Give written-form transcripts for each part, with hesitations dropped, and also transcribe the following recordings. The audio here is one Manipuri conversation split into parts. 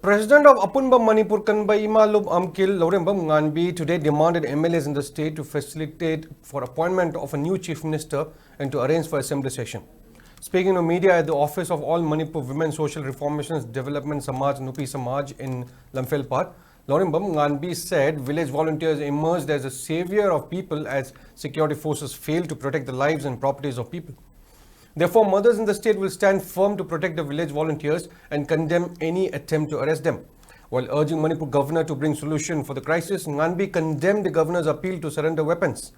President of Apunba Manipur Kanbaima AMKIL Lorembam Nganbi today demanded MLAs in the state to facilitate for appointment of a new chief minister and to arrange for assembly session. Speaking to media at the office of All Manipur Women Social Reformations Development Samaj Nupi Samaj in Lamphel Park, Lorembam Nganbi said village volunteers emerged as a savior of people as security forces failed to protect the lives and properties of people. Therefore, mothers in the state will stand firm to protect the village volunteers and condemn any attempt to arrest them. While urging Manipur governor to bring solution for the crisis, Nganbi condemned the governor's appeal to surrender weapons.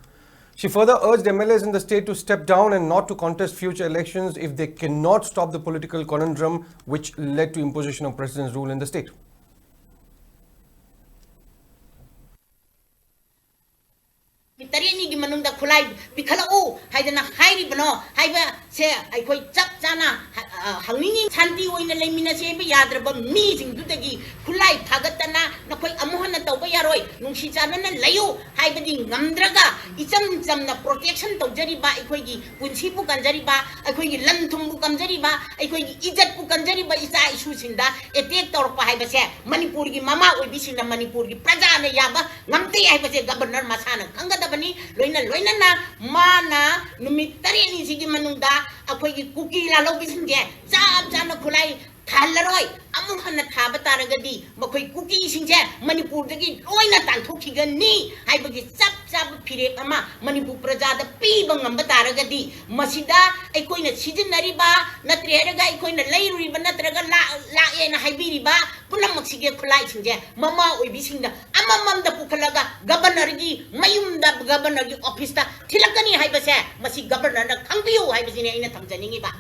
She further urged MLAs in the state to step down and not to contest future elections if they cannot stop the political conundrum which led to imposition of president's rule in the state. Tareni gi manung da khulai bikhala o haidana hairi bano haiba se ai khoi chap chana hangning chanti oina leimina se be yadra ba mi jing du dagi khulai thagatana na khoi amuhana tawba yaroi nungsi chana na layu haiba di ngamdraga icham cham na protection tawjari ba ai khoi gi punchi pu kanjari ba ai khoi gi lan thum bu kamjari ba ai khoi gi ijat pu kanjari ba isa isu sinda attack tor pa haiba se manipur gi mama oi bi sinda manipur gi praja na yaba ngamte haiba se governor masana kanga bani loina na mana numit tareni sigi manungda akhoi gi kuki la lo bisinge jab jana khulai thallaroi amung hanna thaba taragadi makhoi kuki singje manipur dagi loina tanthokhi gani haibagi chap chap phire ama manipur praja da pi bangam taragadi masida aikoina sijinari ba natreraga aikoina leiruri ba natraga la ena haibiri ba punamak sige khulai singje mama oibi singda amamam da pukhalaga governor gi mayum da governor gi office ta thilakani haibase masi governor na khangbiyo haibasine ina thamjaningi ba